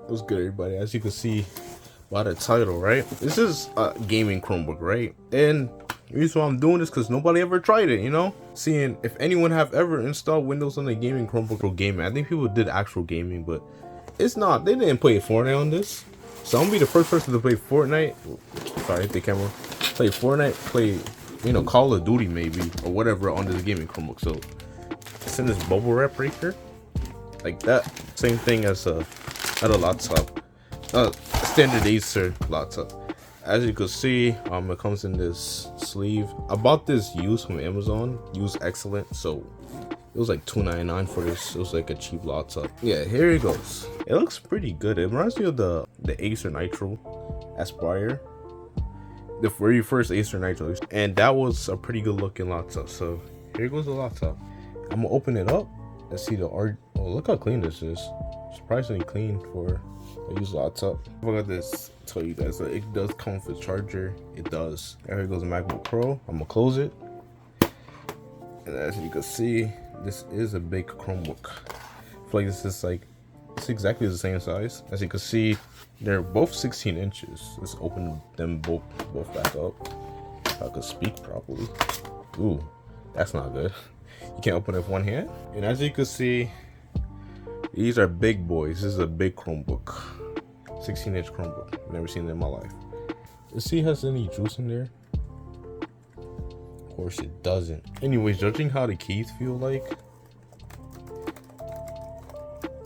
What's good, everybody? As you can see by the title, right? This is a gaming Chromebook, right? And the reason why I'm doing this because nobody ever tried it, you know? Seeing if anyone have ever installed Windows on a gaming Chromebook for gaming. I think people did actual gaming, but it's not. They didn't play Fortnite on this. So I'm gonna be the first person to play Fortnite. Sorry, hit the camera. Play Fortnite, play, you know, Call of Duty maybe, or whatever on this gaming Chromebook. So it's in this bubble wrap right here. Like that. Same thing as a laptop. Standard Acer laptop. As you can see, it comes in this sleeve. I bought this used from Amazon, used excellent, so it was like $2.99 for this. It was like a cheap laptop. Yeah, here it goes. It looks pretty good. It reminds me of the Acer Nitro Aspire, the very first Acer Nitro, and that was a pretty good looking laptop. So here goes the laptop. I'm gonna open it up and see the art. Oh, look how clean this is. Surprisingly clean for a used laptop. I forgot this. Tell you guys that it does come with a charger. It does. And here goes the MacBook Pro. I'm gonna close it. And as you can see, this is a big Chromebook. I feel like this is like, it's exactly the same size. As you can see, they're both 16 inches. Let's open them both back up. If I could speak properly. Ooh, that's not good. You can't open it with one hand. And as you can see, these are big boys. This is a big Chromebook. 16-inch Chromebook. Never seen it in my life. Let's see if it has any juice in there. Of course it doesn't. Anyways, judging how the keys feel like,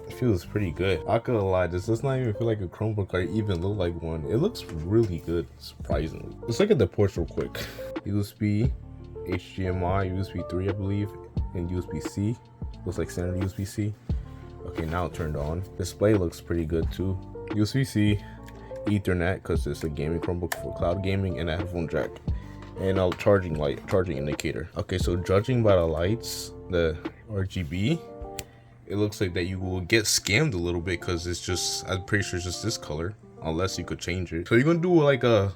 it feels pretty good. I could lie, this does not even feel like a Chromebook or even look like one. It looks really good, surprisingly. Let's look at the ports real quick. USB, HDMI, USB 3 I believe, and USB-C. Looks like standard USB-C. Okay, now it turned on. Display looks pretty good too. USB-C, Ethernet, because it's a gaming Chromebook for cloud gaming, and a headphone jack. And a charging light, charging indicator. Okay, so judging by the lights, the RGB, it looks like that you will get scammed a little bit because it's just, I'm pretty sure it's just this color, unless you could change it. So you're gonna do like a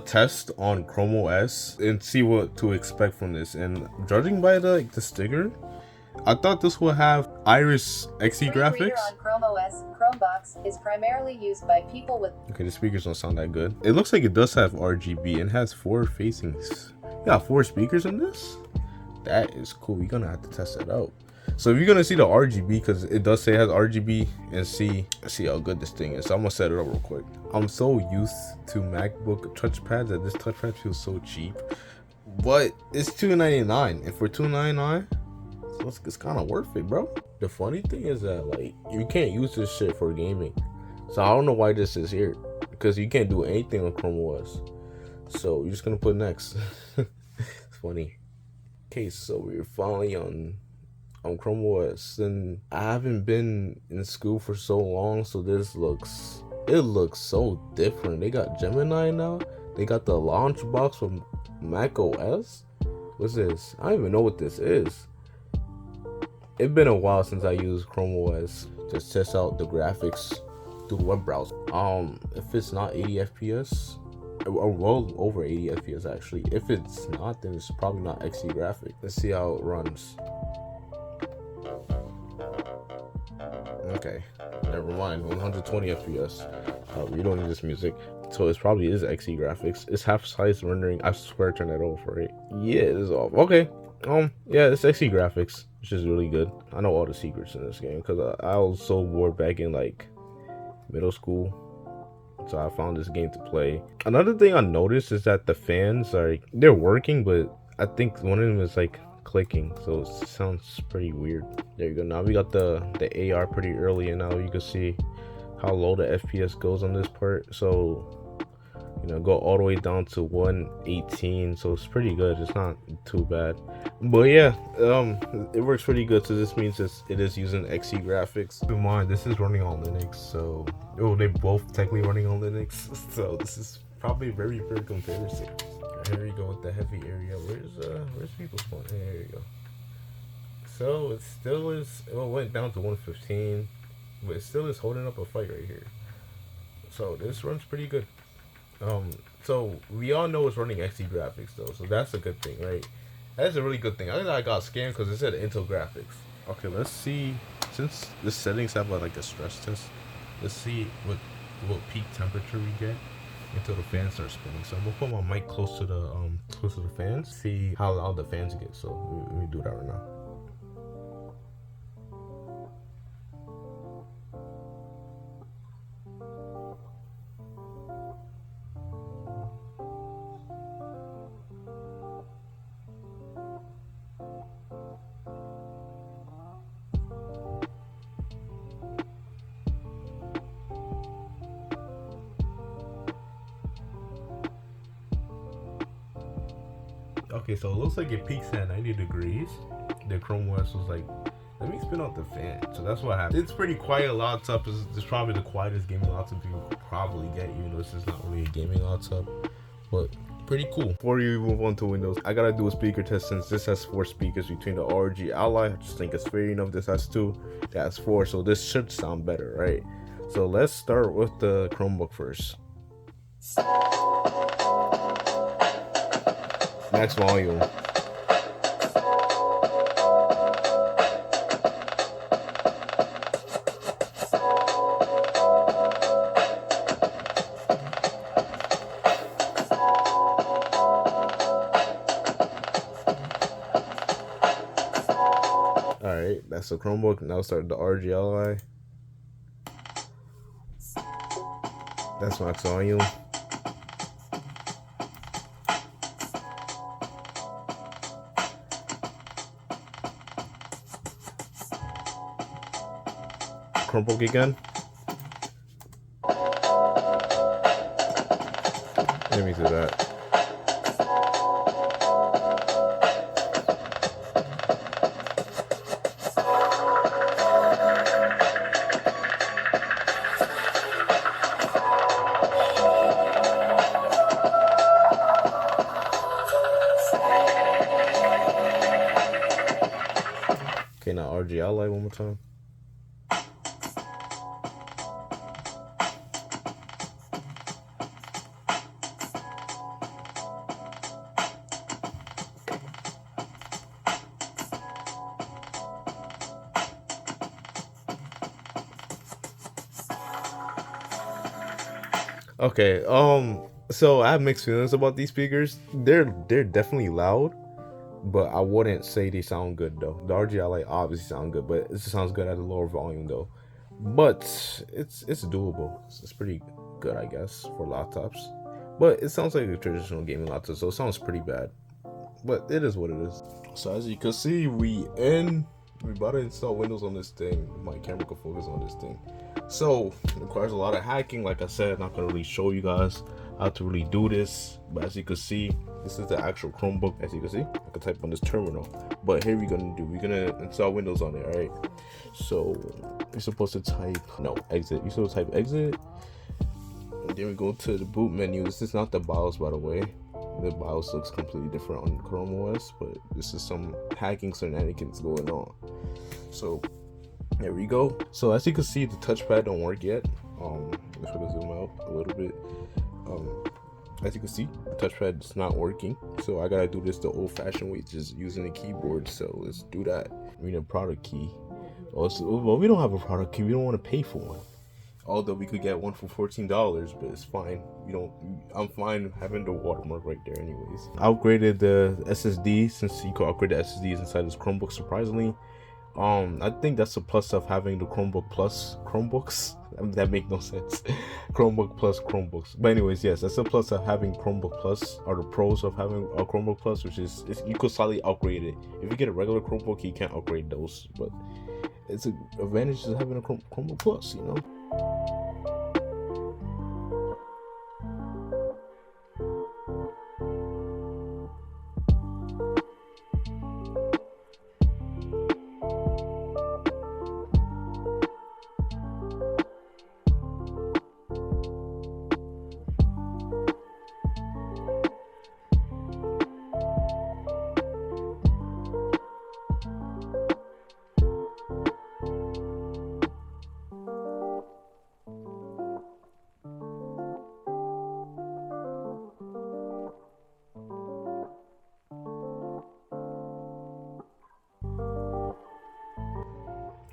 test on Chrome OS and see what to expect from this. And judging by the sticker, I thought this would have Iris Xe graphics. On Chrome OS, Chromebox is primarily used by people with. Okay, the speakers don't sound that good. It looks like it does have RGB and has 4 facings. You got 4 speakers in this? That is cool. You're gonna have to test that out. So if you're gonna see the RGB, because it does say it has RGB, and see how good this thing is. So I'm gonna set it up real quick. I'm so used to MacBook touchpads that this touchpad feels so cheap, but it's $2.99, and for $2.99. It's kind of worth it, bro. The funny thing is that like you can't use this shit for gaming, so I don't know why this is here, because you can't do anything on Chrome OS. So you're just gonna put next. It's funny. Okay, so we're finally on Chrome OS, and I haven't been in school for so long, so this looks so different. They got Gemini now. They got the launch box from Mac OS. What's this? I don't even know what this is. It's been a while since I used Chrome OS to test out the graphics through the web browser. If it's not 80 FPS, or well over 80 FPS actually. If it's not, then it's probably not Xe graphic. Let's see how it runs. Okay, never mind. 120 FPS. You don't need this music, so it probably is Xe graphics. It's half size rendering. I swear, turn that off, right? Yeah, it is off. Okay. Yeah, it's Xe graphics, which is really good. I know all the secrets in this game because I was so bored back in like middle school, so I found this game to play. Another thing I noticed is that the fans they're working, but I think one of them is like clicking, so it sounds pretty weird. There you go. Now we got the AR pretty early, and now you can see how low the FPS goes on this part. So you know, go all the way down to 118, so it's pretty good. It's not too bad, but yeah, it works pretty good. So this means it is using Xe graphics. Keep in mind, this is running on Linux, so they both technically running on Linux, so this is probably very comparison. Here we go with the heavy area. Where's people spawn? Here you go. So it still is. It went down to 115, but it still is holding up a fight right here. So this runs pretty good. So we all know it's running Xe graphics though, so that's a good thing, right? That's a really good thing. I think I got scammed because it said Intel graphics. Okay, let's see. Since the settings have like a stress test, Let's see what peak temperature we get until the fan starts spinning. So I'm gonna put my mic close to the fans. See how loud the fans get. So let me do that right now. Okay, so it looks like it peaks at 90 degrees. The Chrome OS was like, let me spin out the fan. So that's what happened. It's pretty quiet laptop. It's probably the quietest gaming laptop you could probably get, even though this is not really a gaming laptop. But pretty cool. Before you move on to Windows, I gotta do a speaker test since this has 4 speakers between the ROG Ally. I just think it's fair enough. This has 2, that has 4, so this should sound better, right? So let's start with the Chromebook first. Max volume. Alright, that's the Chromebook. Now start the RGLI. That's max volume. Chromebook again. Let me do that. Okay, now RGLI one more time. Okay, so I have mixed feelings about these speakers. They're definitely loud, but I wouldn't say they sound good though. The RGLI obviously sound good, but it sounds good at a lower volume though. But it's doable. It's pretty good, I guess, for laptops. But it sounds like a traditional gaming laptop, so it sounds pretty bad. But it is what it is. So as you can see, we about to install Windows on this thing. My camera can focus on this thing. So it requires a lot of hacking. Like I said, I'm not gonna really show you guys how to really do this. But as you can see, this is the actual Chromebook. As you can see, I can type on this terminal. But here we're gonna install Windows on it, alright? So you're supposed to type exit. You're supposed to type exit. And then we go to the boot menu. This is not the BIOS, by the way. The BIOS looks completely different on Chrome OS, but this is some hacking shenanigans going on. So there we go. So as you can see, the touchpad don't work yet. If I zoom out a little bit, as you can see, the touchpad is not working. So I gotta do this the old-fashioned way, just using a keyboard. So let's do that. We need a product key. Also, well, we don't have a product key. We don't want to pay for one. Although we could get one for $14, but it's fine. I'm fine having the watermark right there anyways. I upgraded the SSD since you could upgrade the SSDs inside this Chromebook, surprisingly. I think that's a plus of having the Chromebook Plus Chromebooks. I mean, that make no sense. Chromebook Plus Chromebooks. But anyways, yes, that's a plus of having Chromebook Plus, or the pros of having a Chromebook Plus, which is you could slightly upgrade it. If you get a regular Chromebook, you can't upgrade those, but it's an advantage of having a Chromebook Plus, you know.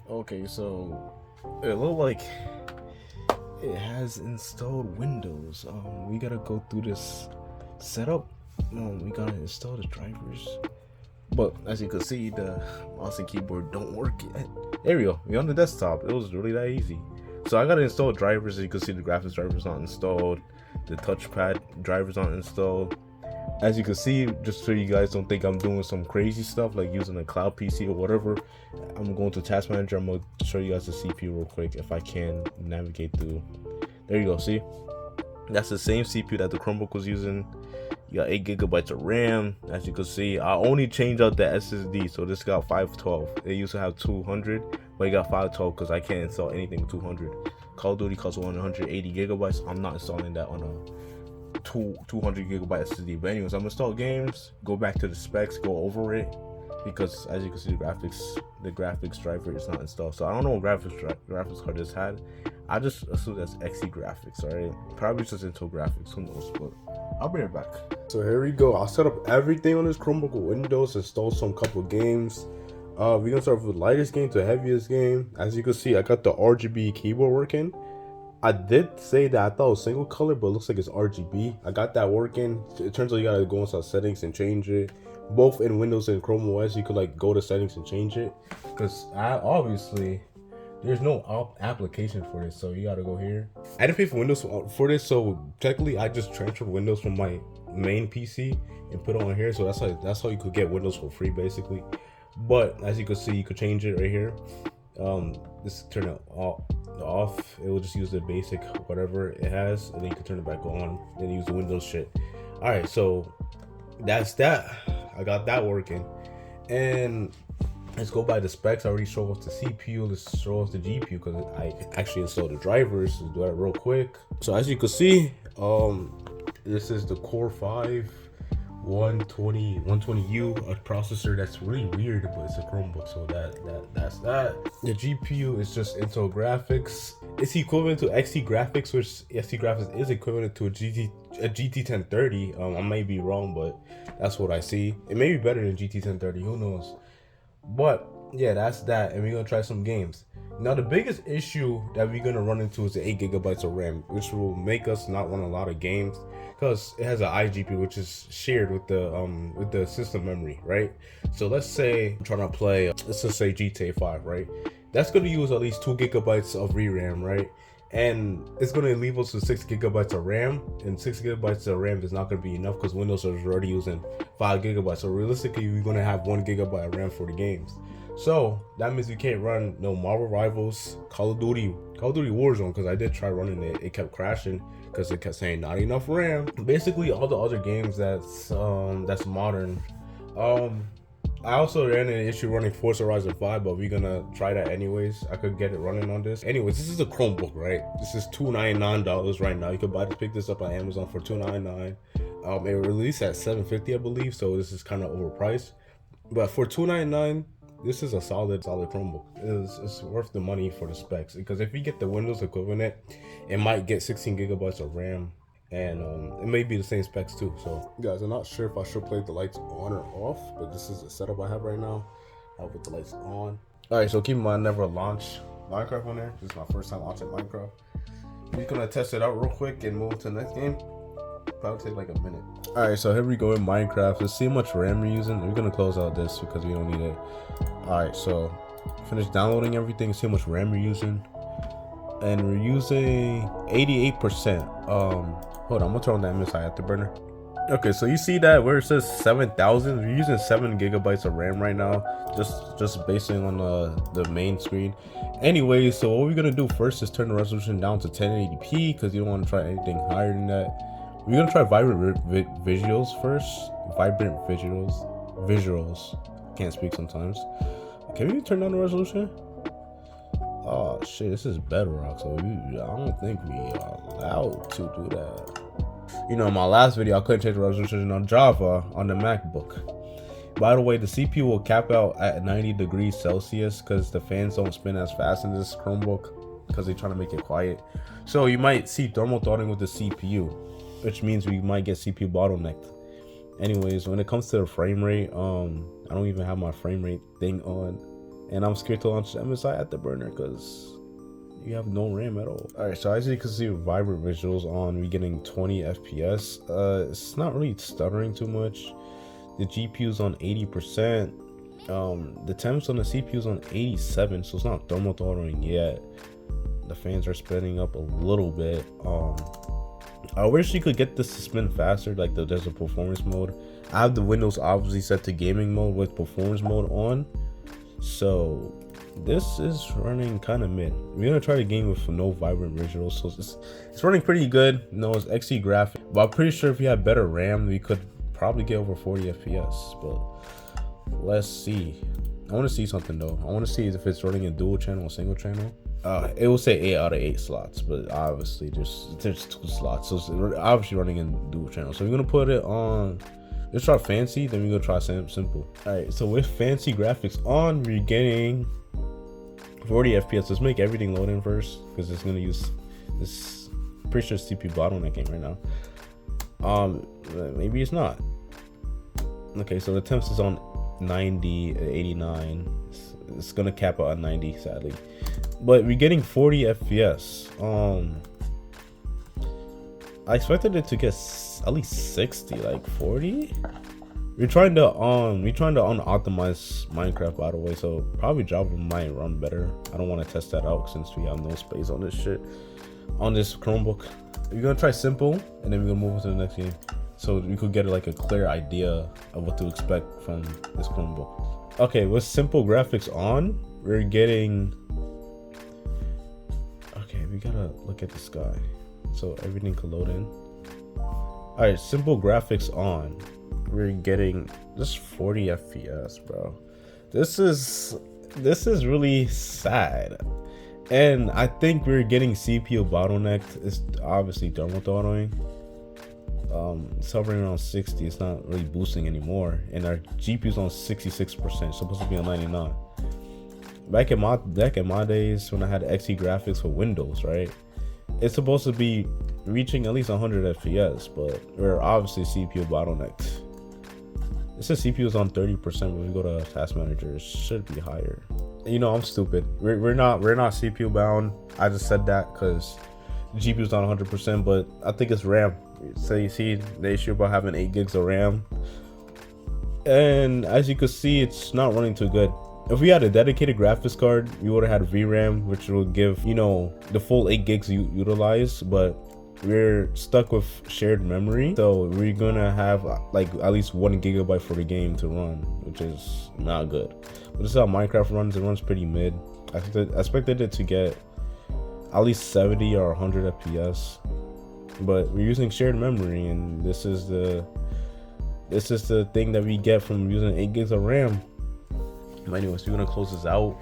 Okay, so it looked like it has installed Windows. We gotta go through this setup. We gotta install the drivers. But as you can see, the mouse and keyboard don't work yet. There we go. We're on the desktop. It was really that easy. So I gotta install drivers. As you can see, the graphics driver is not installed. The touchpad driver is not installed. As you can see, just so you guys don't think I'm doing some crazy stuff like using a cloud PC or whatever, I'm going to Task Manager. I'm gonna show you guys the CPU real quick if I can navigate through. There you go. See, that's the same CPU that the Chromebook was using. You got 8 gigabytes of RAM. As you can see, I only changed out the SSD, so this got 512. It used to have 200, but it got 512 because I can't install anything with 200. Call of Duty costs 180 gigabytes. I'm not installing that on a 200 gigabyte SSD. But anyways, I'm gonna install games, go back to the specs, go over it, because as you can see, the graphics driver is not installed. So I don't know what graphics card this had. I just assume that's XE graphics. Alright, probably just Intel graphics, who knows, but I'll bring it back. So here we go. I'll set up everything on this Chromebook with Windows, install some couple games. We're gonna start with the lightest game to the heaviest game. As you can see, I got the RGB keyboard working. I did say that I thought it was single color, but it looks like it's RGB. I got that working. It turns out you gotta go inside settings and change it. Both in Windows and Chrome OS, you could like go to settings and change it. Because obviously there's no application for this, so you gotta go here. I didn't pay for Windows for this, so technically I just transferred Windows from my main PC and put it on here. So that's how you could get Windows for free, basically. But as you can see, you could change it right here. This turn it off. It will just use the basic whatever it has, and then you can turn it back on and use the Windows shit. All right, so that's that. I got that working, and let's go by the specs. I already showed off the CPU. Let's show off the GPU because I actually installed the drivers. So do that real quick. So as you can see, this is the Core 5 120U, a processor that's really weird, but it's a Chromebook, so that's that. The GPU is just Intel graphics. It's equivalent to XT graphics, which XT graphics is equivalent to a GT 1030. I may be wrong, but that's what I see. It may be better than GT 1030, who knows. But yeah, that's that, and we're gonna try some games. Now the biggest issue that we're gonna run into is the 8 gigabytes of RAM, which will make us not run a lot of games because it has an iGPU, which is shared with the system memory, right? So let's say I'm trying to play, let's just say GTA 5, right? That's gonna use at least 2 gigabytes of VRAM, right? And it's gonna leave us with 6 gigabytes of RAM, and 6 gigabytes of RAM is not gonna be enough because Windows is already using 5 gigabytes. So realistically, we're gonna have 1 gigabyte of RAM for the games. So that means we can't run no Marvel Rivals, Call of Duty Warzone, because I did try running it. It kept crashing because it kept saying not enough RAM. Basically, all the other games that's modern. I also ran an issue running Forza Horizon 5, but we're gonna try that anyways. I could get it running on this. Anyways, this is a Chromebook, right? This is $299 right now. You could pick this up on Amazon for $299. It released at $750, I believe, so this is kind of overpriced. But for $299, this is a solid Chromebook. It's worth the money for the specs, because if you get the Windows equivalent, it might get 16 gigabytes of RAM, and it may be the same specs too. So guys, I'm not sure if I should play the lights on or off, but this is the setup I have right now. I'll put the lights on. All right, so keep in mind, I never launched Minecraft on there. This is my first time launching Minecraft. I'm just gonna test it out real quick and move to the next game. Probably take like a minute. All right, so here we go in Minecraft. Let's see how much RAM we're using. We're gonna close out this because we don't need it. All right, so finish downloading everything. See how much RAM we're using, and we're using 88%. Hold on, I'm gonna turn on the MSI afterburner. Okay, so you see that where it says 7,000, we're using 7 gigabytes of RAM right now, just basing on the main screen. Anyway, so what we're gonna do first is turn the resolution down to 1080p because you don't want to try anything higher than that. We're gonna try vibrant visuals first. Vibrant visuals. Can't speak sometimes. Can we turn down the resolution? Oh shit, this is Bedrock, so I don't think we are allowed to do that. You know, in my last video, I couldn't change the resolution on Java on the MacBook. By the way, the CPU will cap out at 90 degrees Celsius because the fans don't spin as fast in this Chromebook because they're trying to make it quiet. So you might see thermal throttling with the CPU, which means we might get CPU bottlenecked. Anyways, when it comes to the frame rate, I don't even have my frame rate thing on, and I'm scared to launch MSI Afterburner because, You have no RAM at all. All right, so as you can see, vibrant visuals on, we getting 20 FPS. It's not really stuttering too much. The GPU's on 80%. The temps on the CPU's on 87, so it's not thermal throttling yet. The fans are spinning up a little bit. I wish you could get this to spin faster, like there's a performance mode. I have the Windows obviously set to gaming mode with performance mode on, so this is running kind of mid. We're gonna try the game with no vibrant visuals, so it's running pretty good. No, it's XE graphic, but I'm pretty sure if we had better RAM, we could probably get over 40 FPS. But let's see. I want to see something though. I want to see if it's running in dual channel or single channel. It will say 8 out of 8 slots, but obviously there's 2 slots, so it's obviously running in dual channel. So we're gonna put it on. Let's try fancy, then we're gonna try simple. All right, so with fancy graphics on, we're getting 40 FPS. Let's make everything load in first, because it's gonna use this. Pretty sure CPU bottlenecking right now. Maybe it's not. Okay, so the temps is on 90, 89. It's gonna cap out at 90, sadly. But we're getting 40 FPS. I expected it to get at least 60, like 40. We're trying to unoptimize Minecraft, by the way, so probably Java might run better. I don't want to test that out since we have no space on this shit, on this Chromebook. We're gonna try simple, and then we're gonna move on to the next game, so we could get like a clear idea of what to expect from this Chromebook. Okay, with simple graphics on, we're getting. Okay, we gotta look at the sky, so everything could load in. All right, simple graphics on, we're getting just 40 FPS, bro. This is really sad, and I think we're getting CPU bottlenecked. It's obviously thermal throttling. It's hovering around 60. It's not really boosting anymore, and our GPU's on 66%. It's supposed to be on 99. Back in my days when I had XE graphics for Windows, right? It's supposed to be reaching at least 100 FPS, but we're obviously CPU bottlenecked. It says CPU is on 30%. When we go to Task Manager, it should be higher. You know, I'm stupid. We're not CPU bound. I just said that because the GPU is on 100%, but I think it's RAM. So you see the issue about having 8 gigs of RAM, and as you can see, it's not running too good. If we had a dedicated graphics card, we would have had VRAM, which would give, you know, the full 8 gigs utilized, but we're stuck with shared memory, so we're gonna have like at least 1 gigabyte for the game to run, which is not good. But this is how Minecraft runs. It runs pretty mid. I expected it to get at least 70 or 100 FPS, but we're using shared memory, and this is the thing that we get from using 8 gigs of RAM. But anyways, we're gonna close this out,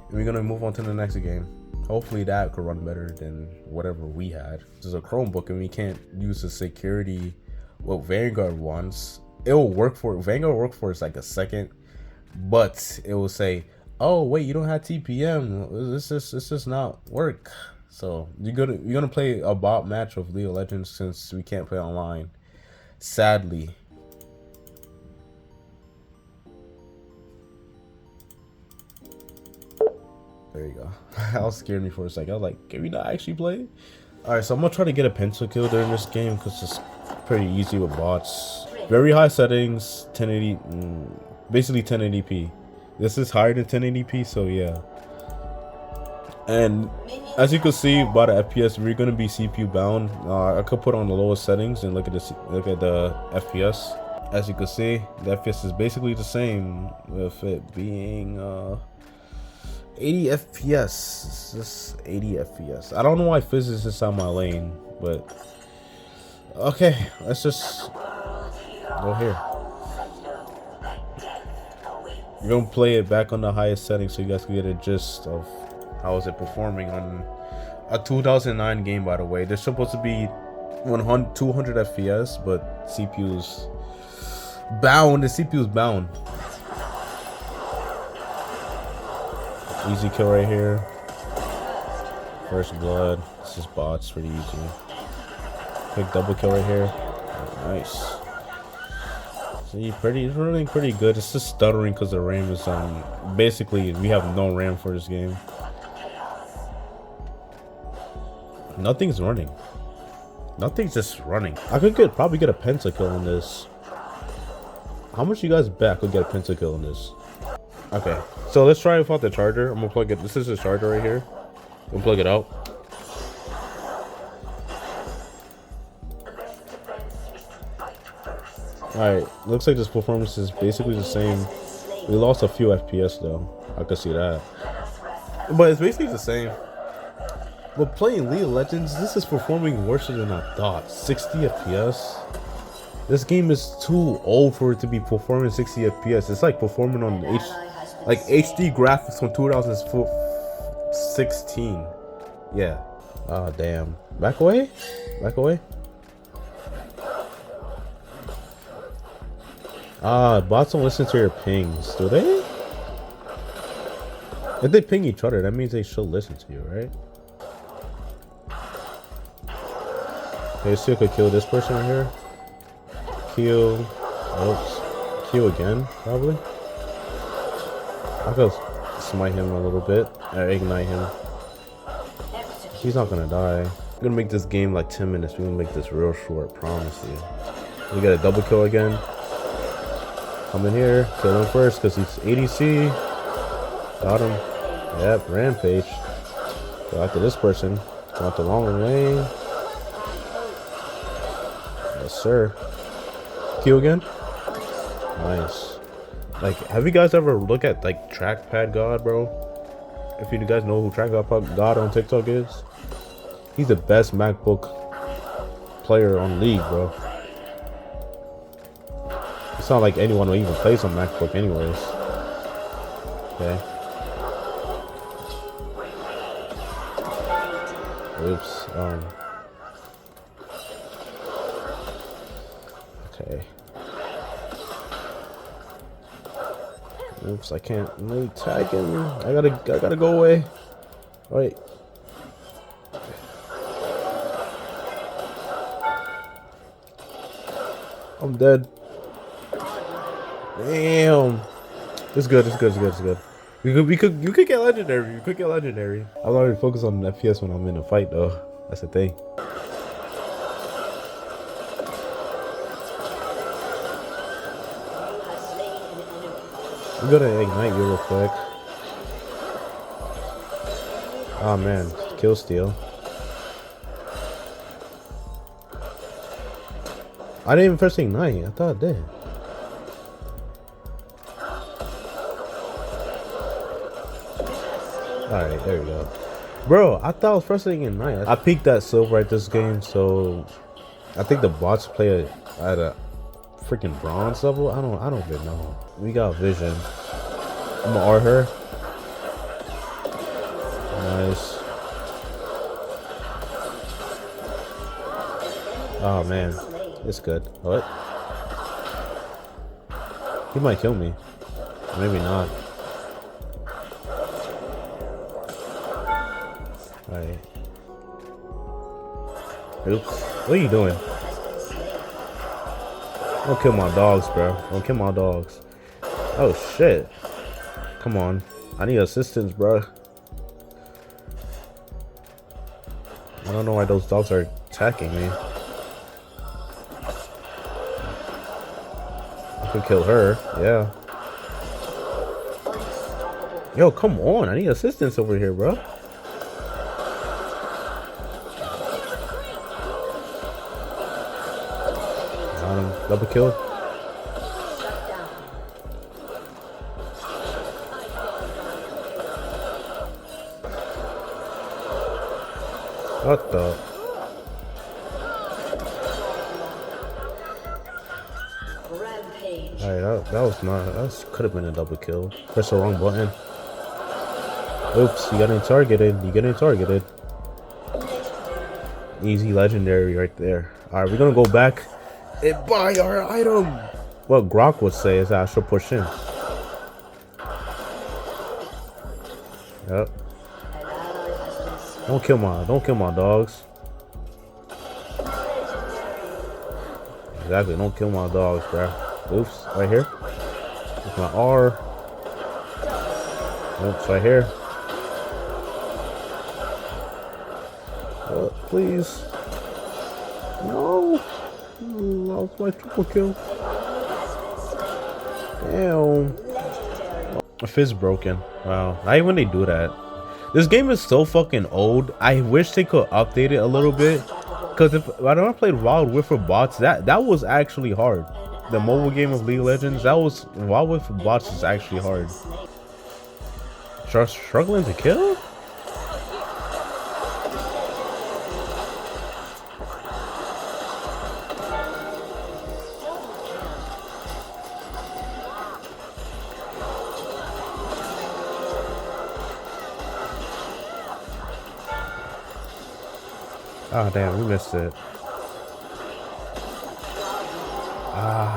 and we're gonna move on to the next game. Hopefully that could run better than whatever we had. This is a Chromebook, and we can't use the security what Vanguard wants. It will work for Vanguard. Work for like a second, but it will say, "Oh wait, you don't have TPM. This does not work." So you're gonna play a bot match with League of Legends since we can't play online, sadly. There you go. That scared me for a second. I was like, can we not actually play? Alright, so I'm gonna try to get a pencil kill during this game because it's pretty easy with bots. Very high settings, 1080, basically 1080p. This is higher than 1080p, so yeah. And as you can see by the FPS, we're gonna be CPU bound. I could put on the lowest settings and look at the FPS. As you can see, the FPS is basically the same, with it being 80 FPS. It's just 80 FPS. I don't know why physics is on my lane, but okay, let's just go here. We're gonna play it back on the highest setting so you guys can get a gist of how is it performing on a 2009 game. By the way, there's supposed to be 200 FPS, but CPU's bound. The CPU's bound. Easy kill right here. First blood. This is bots, pretty easy. Quick double kill right here. Nice. See, it's running pretty good. It's just stuttering because the RAM is basically we have no RAM for this game. Nothing's running. Nothing's just running. I could probably get a pentakill in this. How much you guys bet I could get a pentakill in this? Okay, so let's try without the charger. I'm gonna plug it. This is the charger right here. We'll plug it out. Alright, looks like this performance is basically the same. We lost a few FPS though. I could see that. But it's basically the same. But playing League of Legends, this is performing worse than I thought. 60 FPS? This game is too old for it to be performing 60 FPS. It's like performing on HD graphics from 2016. Yeah. Ah, damn. Back away? Back away? Bots don't listen to your pings, do they? If they ping each other, that means they should listen to you, right? Okay, see if I could kill this person right here. Kill. Oops. Kill again, probably. I could smite him a little bit. Or ignite him. He's not gonna die. We're gonna make this game like 10 minutes. We're gonna make this real short, promise you. We got a double kill again. Come in here, kill him first because he's ADC. Got him. Yep, rampage. Go after this person. Go out the long way. Yes, sir. Kill again. Nice. Like, have you guys ever looked at like Trackpad God, bro? If you guys know who Trackpad God on TikTok is, he's the best MacBook player on League, bro. It's not like anyone will even play some MacBook anyways. Okay. Oops. Okay. Oops, I can't really tag him. I gotta go away. Wait. I'm dead. Damn. It's good. It's good. It's good. It's good. You could get legendary. You could get legendary. I'm already focused on FPS when I'm in a fight, though. That's the thing. I'm gonna ignite you real quick. Oh man, kill steal. I didn't even first ignite. I thought I did. Alright, there we go. Bro, I thought I was first thing in night. I peaked at silver at this game, so I think the bots play at a freaking bronze level. I don't even know. We got vision. I'm gonna R her. Nice. Oh man, it's good. What? He might kill me. Maybe not. Alright. Oops. What are you doing? Don't kill my dogs, bro. Don't kill my dogs. Oh shit. Come on. I need assistance, bro. I don't know why those dogs are attacking me. I could kill her. Yeah. Yo, come on. I need assistance over here, bro. Got him. Double kill. What the? Alright, that was not. That could have been a double kill. Press the wrong button. Oops, you getting targeted. You getting targeted. Easy legendary right there. Alright, we're gonna go back and buy our item. What Grok would say is that I should push in. Yep. Don't kill my dogs. Exactly, don't kill my dogs, bro. Oops, right here. With my R. Oops, right here. please. No. That was my triple kill. Damn. My fist broken. Wow. Not even when they do that. This game is so fucking old. I wish they could update it a little bit. Cause if I never played Wild Rift for bots, that was actually hard. The mobile game of League of Legends, that was Wild Rift for bots is actually hard. Struggling to kill? Oh damn, we missed it.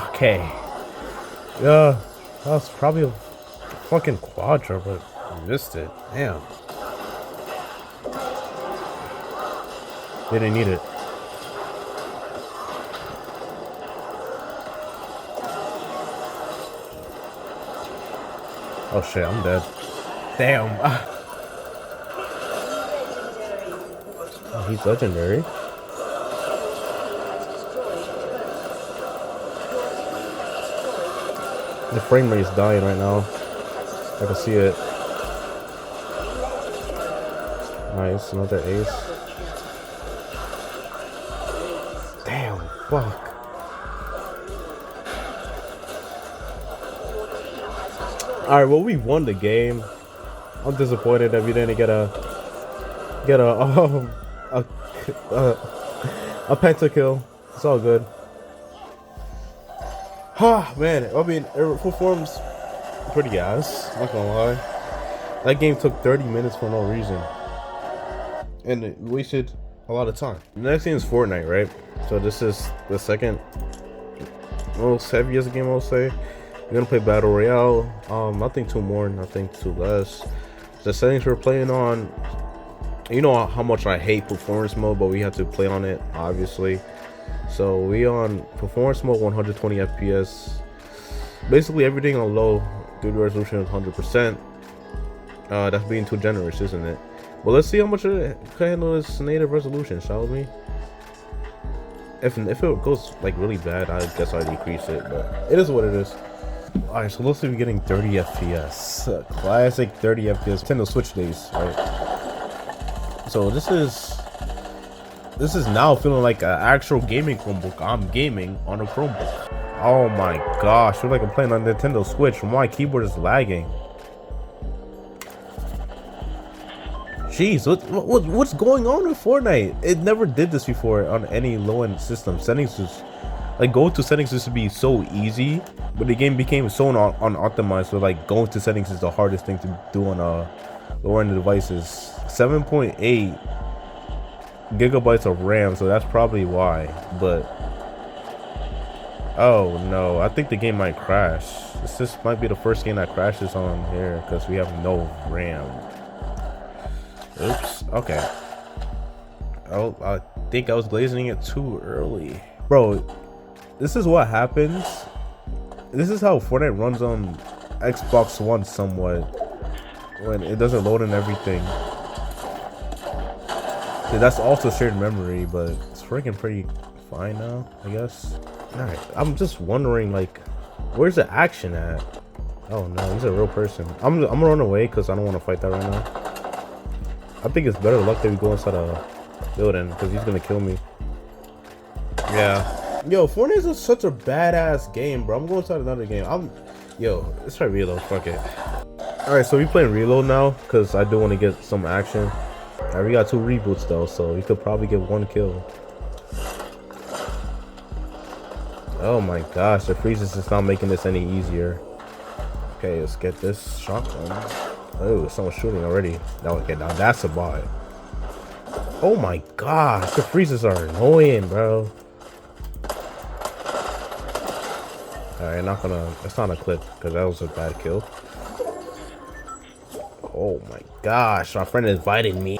Okay. Yeah, that was probably a fucking quadra, but we missed it. Damn. Didn't need it. Oh shit, I'm dead. Damn. Oh, he's legendary. The frame rate is dying right now. I can see it. Nice, another ace. Damn, fuck. Alright, well, we won the game. I'm disappointed that we didn't get a pentakill. It's all good. Ah, man, I mean, it performs pretty ass, not gonna lie. That game took 30 minutes for no reason. And it wasted a lot of time. The next thing is Fortnite, right? So this is the second most heaviest game, I'll say. We're gonna play Battle Royale. Nothing too more, nothing too less. The settings we're playing on, you know how much I hate performance mode, but we have to play on it, obviously. So we on performance mode, 120 FPS. Basically everything on low. 3D resolution is 100%. That's being too generous, isn't it? Well, let's see how much it can handle this native resolution, shall we? If it goes like really bad, I guess I decrease it, but it is what it is. Alright, so let's see, we're getting 30 FPS. Classic 30 FPS. Nintendo Switch days, right? So this is now feeling like an actual gaming Chromebook. I'm gaming on a Chromebook. Oh my gosh, I feel like I'm playing on Nintendo Switch. My keyboard is lagging. Jeez, what's going on with Fortnite? It never did this before on any low-end system. Settings is like, go to settings used to be so easy, but the game became so unoptimized. So like going to settings is the hardest thing to do on lower-end devices. 7.8 gigabytes of RAM, so that's probably why. But oh no, I think the game might crash. This might be the first game that crashes on here because we have no RAM. Oops. Okay. Oh, I think I was glazing it too early, bro. This is what happens. This is how Fortnite runs on Xbox One somewhat, when it doesn't load in everything. Yeah, that's also shared memory, but it's freaking pretty fine now, I guess. Alright, I'm just wondering, like, where's the action at? Oh no, he's a real person. I'm gonna run away because I don't want to fight that right now. I think it's better luck that we go inside a building because he's gonna kill me. Yeah. Yo, Fortnite is such a badass game, bro. I'm going inside another game. Yo, let's try reload. Fuck it. Alright, so we playing reload now because I do want to get some action. Alright, we got 2 reboots though, so we could probably get 1 kill. Oh my gosh, the freezes is not making this any easier. Okay, let's get this shotgun. Oh, someone's shooting already. Now that's a bot. Oh my gosh, the freezes are annoying, bro. Alright, it's not a clip because that was a bad kill. Oh my gosh, my friend invited me.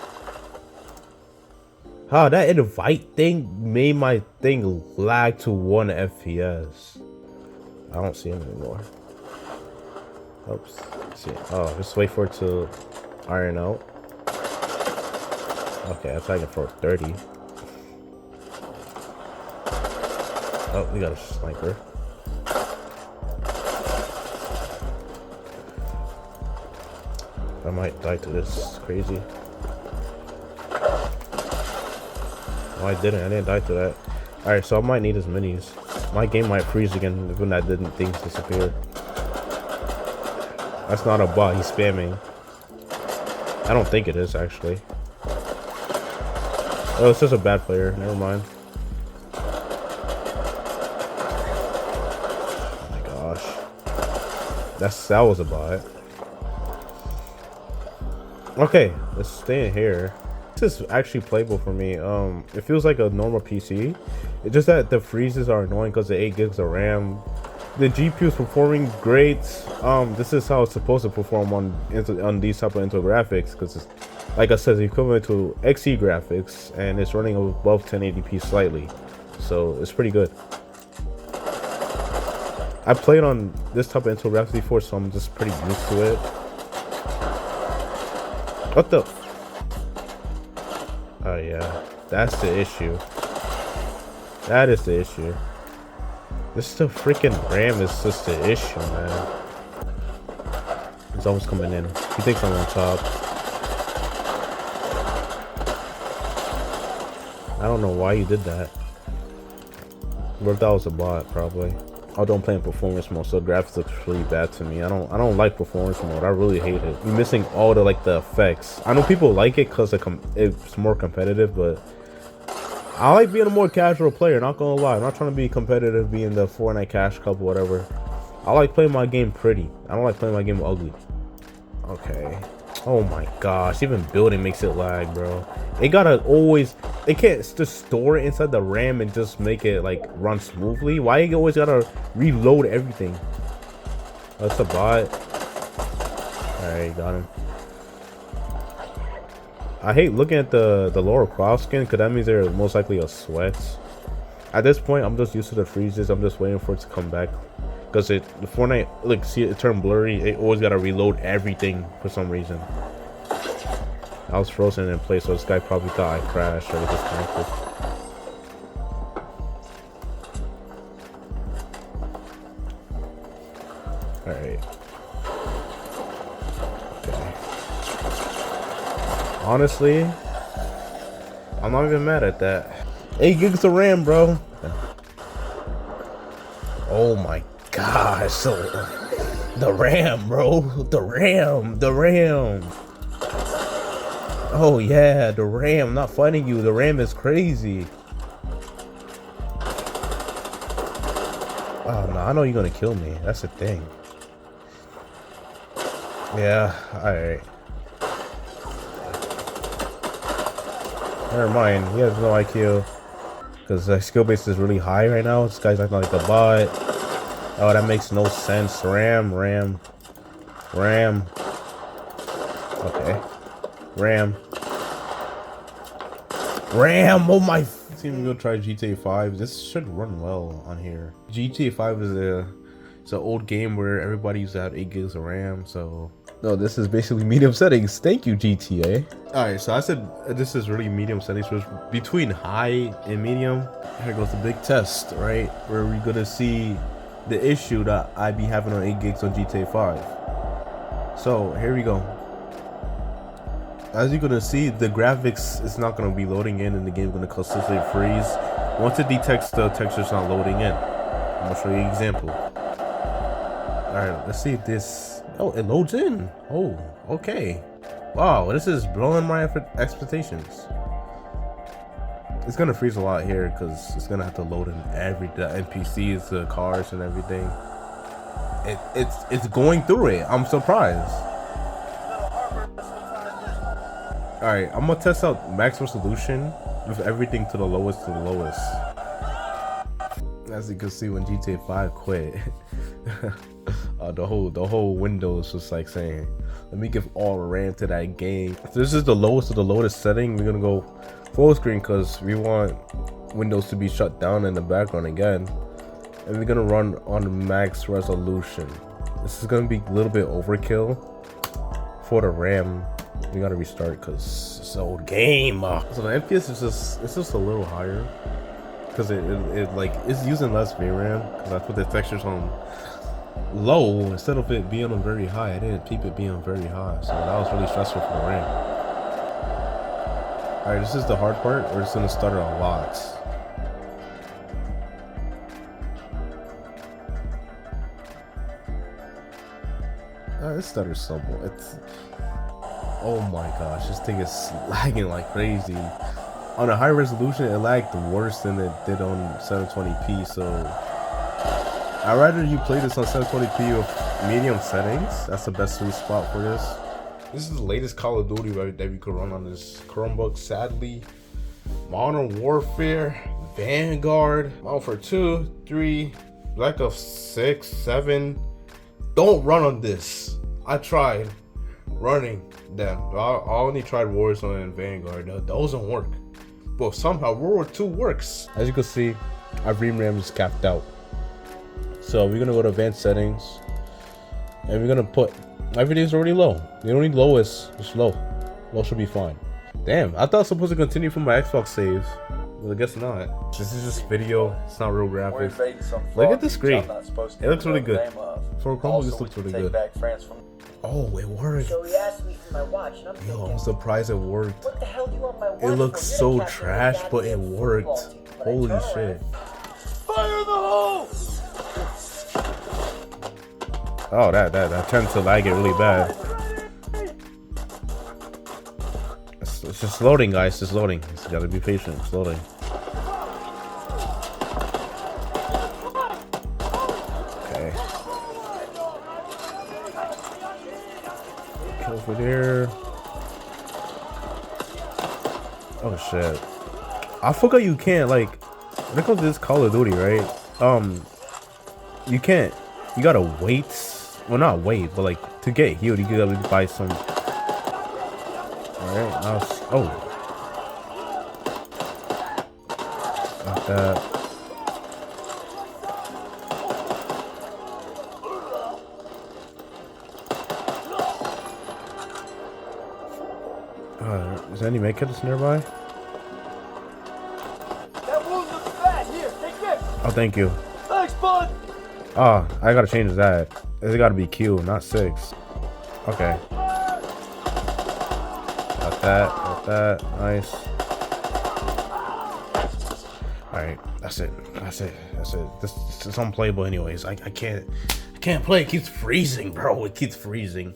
Oh, that invite thing made my thing lag to 1 FPS. I don't see him anymore. Oops. Let's see. Oh, just wait for it to iron out. Okay, I'm tagging for 30. Oh, we got a sniper. I might die to this. It's crazy. Oh, I didn't die to that. Alright, so I might need his minis. My game might freeze again when I didn't things disappear. That's not a bot, he's spamming. I don't think it is, actually. Oh, it's just a bad player. Never mind. Oh my gosh. That was a bot. Okay, let's stay in here. This is actually playable for me. It feels like a normal PC. It's just that the freezes are annoying because the 8 gigs of RAM. The GPU is performing great. This is how it's supposed to perform on these type of Intel graphics, because it's, like I said, it's equivalent to XE graphics, and it's running above 1080p slightly, so it's pretty good. I played on this type of Intel graphics before, so I'm just pretty used to it. What the? Oh yeah, that's the issue. That is the issue. This the freaking RAM is just the issue, man. He's almost coming in. He thinks I'm on top. I don't know why you did that. But if that was a bot, probably. Although I'm playing performance mode, so graphics looks really bad to me. I don't like performance mode. I really hate it. You're missing all the the effects. I know people like it because it's more competitive, but I like being a more casual player, not gonna lie. I'm not trying to be competitive, being the Fortnite Cash Cup or whatever. I like playing my game pretty. I don't like playing my game ugly. Okay. Oh my gosh, even building makes it lag, bro. It gotta always, it can't just store it inside the RAM and just make it like run smoothly. Why you always gotta reload everything? That's a bot. Alright, got him. I hate looking at the lower cross skin, because that means they're most likely a sweat. At this point, I'm just used to the freezes. I'm just waiting for it to come back, because the Fortnite, like, see it turn blurry. It always gotta reload everything for some reason. I was frozen in place, so this guy probably thought I crashed or disconnected. All right. Honestly, I'm not even mad at that. 8 gigs of RAM, bro. Oh my gosh, so the RAM, bro. The RAM. Oh yeah, the RAM. I'm not fighting you. The RAM is crazy. Oh no, I know you're gonna kill me. That's the thing. Yeah, alright. Never mind, he has no IQ. Because the skill base is really high right now. This guy's acting like a bot. Oh, that makes no sense. RAM. Okay. RAM. Oh my. Let's even go try GTA 5. This should run well on here. GTA 5 is it's an old game where everybody used to have 8 gigs of RAM, so. No, this is basically medium settings. Thank you, GTA. Alright, so I said this is really medium settings, which between high and medium. Here goes the big test, right? Where we're gonna see the issue that I be having on 8 gigs on GTA 5. So here we go. As you're gonna see, the graphics is not gonna be loading in, and the game's gonna consistently freeze. Once it detects the texture's not loading in, I'm gonna show you an example. Alright, let's see if this. Oh, it loads in. Oh, okay. Wow, this is blowing my expectations. It's gonna freeze a lot here because it's gonna have to load in the NPCs, the cars, and everything. It's going through it. I'm surprised. All right, I'm gonna test out max resolution with everything to the lowest As you can see, when GTA 5 quit, the whole window is just like saying, let me give all RAM to that game. So this is the lowest of the lowest setting. We're gonna go full screen because we want Windows to be shut down in the background again, and we're gonna run on max resolution. This is gonna be a little bit overkill for the RAM. We gotta restart because it's an old game. So the FPS is just a little higher. because it like it's using less VRAM because I put the textures on low instead of it being on very high. I didn't keep it being on very high, so that was really stressful for the RAM. All right, this is the hard part. We're just gonna stutter a lot. This stutter's simple. It's, oh my gosh, this thing is lagging like crazy. On a high resolution, it lagged worse than it did on 720p. So I'd rather you play this on 720p with medium settings. That's the best sweet spot for this. This is the latest Call of Duty that we could run on this Chromebook. Sadly, Modern Warfare, Vanguard, Modern Warfare 2, 3, Black Ops 6, 7. Don't run on this. I tried running them. I only tried Warzone and Vanguard. Those don't work. But somehow World War II works. As you can see, our VRAM is capped out. So we're gonna go to advanced settings, and we're gonna put everything's already low. The only low is just low. Low should be fine. Damn, I thought I was supposed to continue from my Xbox saves. Well, I guess not. This is just video. It's not real graphics. Look at the screen. It looks really good. For a Chromebook, this looks really good. Oh, it worked. So he asked me for my watch, and I'm thinking, Yo, I'm surprised it worked. what the hell do you want my watch It looks for? so You're the captain trash, of the but it goddamn worked. football team. But I Holy turn shit. around, fire in the hole! Oh, that tends to lag it really bad. It's just loading, guys. It's just loading. You gotta be patient. It's loading. Okay. Get over there. Oh shit. I forgot you can't, like, when it comes to this Call of Duty, right? You can't. You gotta wait. Well, not wait, but like to get healed, you gotta buy some. Alright, now. Oh. Like that. Is there any medkits nearby? That wound looks bad. Here, take this. Oh, thank you. Thanks, bud. Oh, I gotta change that. It gotta be Q, not 6. Okay. Got that, nice. Alright, that's it. This is unplayable anyways. I can't play. It keeps freezing, bro. It keeps freezing.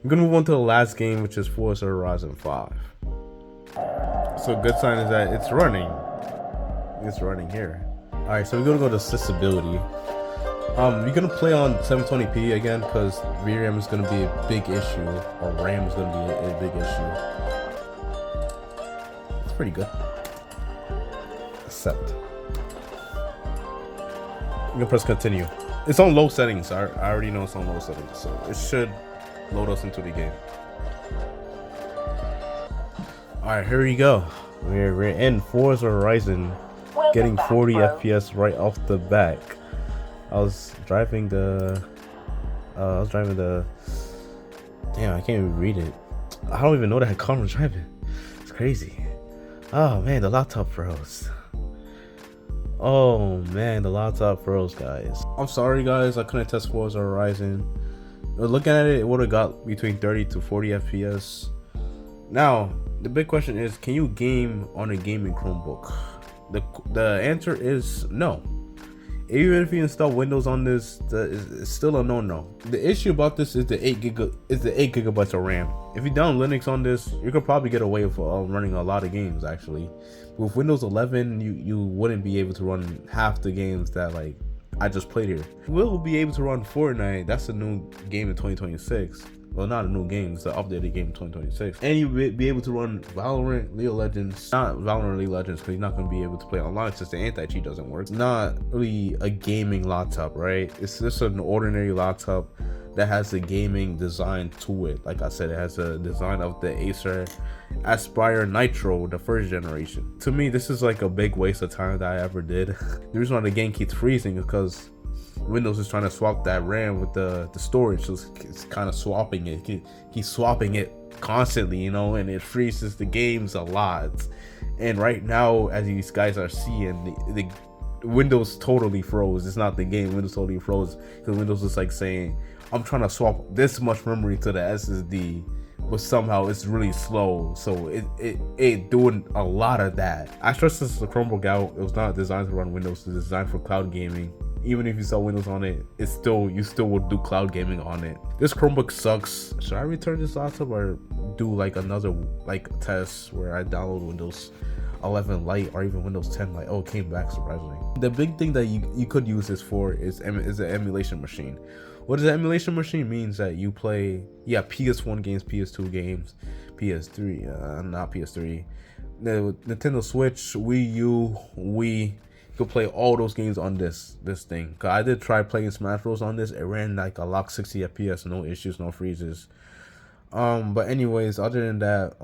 I'm gonna move on to the last game, which is Forza Horizon 5. So a good sign is that it's running. It's running here. Alright, so we're gonna go to accessibility. You're gonna play on 720p again because VRAM is gonna be a big issue, or RAM is gonna be a big issue. It's pretty good. Accept. You can press continue. It's on low settings. I already know it's on low settings, so it should load us into the game. All right, here we go. We're in Forza Horizon, getting 40 FPS right off the back. I was driving the damn, I can't even read it. I don't even know that car I'm driving. It's crazy. Oh man, the laptop froze. Oh man, the laptop froze, guys. I'm sorry guys, I couldn't test Forza Horizon. Looking at it, it would have got between 30 to 40 FPS. Now, the big question is, can you game on a gaming Chromebook? The answer is no. Even if you install Windows on this, it's still a no-no. The issue about this is the 8 gigabytes of RAM. If you download Linux on this, you could probably get away with running a lot of games actually. With Windows 11, you wouldn't be able to run half the games that like I just played here. You will be able to run Fortnite. That's a new game in 2026. Well, not a new game, it's an updated game in 2026. And you'll be able to run Valorant, League of Legends. Not Valorant, League of Legends, because you're not going to be able to play online since the anti-cheat doesn't work. It's not really a gaming laptop, right? It's just an ordinary laptop that has a gaming design to it. Like I said, it has a design of the Acer Aspire Nitro, the first generation. To me, this is like a big waste of time that I ever did. The reason why the game keeps freezing is because Windows is trying to swap that RAM with the storage, so it's kind of swapping it. Keeps swapping it constantly, you know, and it freezes the games a lot. And right now, as you guys are seeing, the Windows totally froze. It's not the game. Windows totally froze because Windows is like saying, I'm trying to swap this much memory to the SSD, but somehow it's really slow. So it doing a lot of that. I stressed this the Chromebook out. It was not designed to run Windows. It's designed for cloud gaming. Even if you saw Windows on it, you still would do cloud gaming on it. This Chromebook sucks. Should I return this laptop or do like another test where I download Windows 11 Lite or even Windows 10 Lite? Oh, it came back surprisingly. The big thing that you could use this for is an emulation machine. What does an emulation machine means that you play PS1 games, PS2 games, PS3, not PS3, the Nintendo Switch, Wii U, Wii. You could play all those games on this thing. Cause I did try playing Smash Bros on this. It ran like a lock 60 FPS, no issues, no freezes. But anyways, other than that,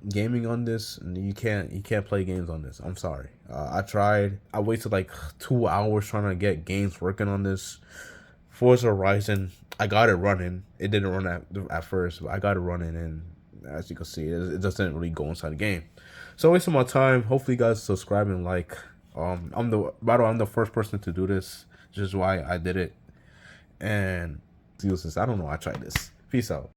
gaming on this, you can't play games on this. I'm sorry. I tried. I wasted like 2 hours trying to get games working on this. Forza Horizon, I got it running. It didn't run at first, but I got it running, and as you can see, it doesn't really go inside the game. So wasting my time. Hopefully, you guys subscribe and like. I'm the first person to do this. Just why I did it, and useless. I don't know. I tried this. Peace out.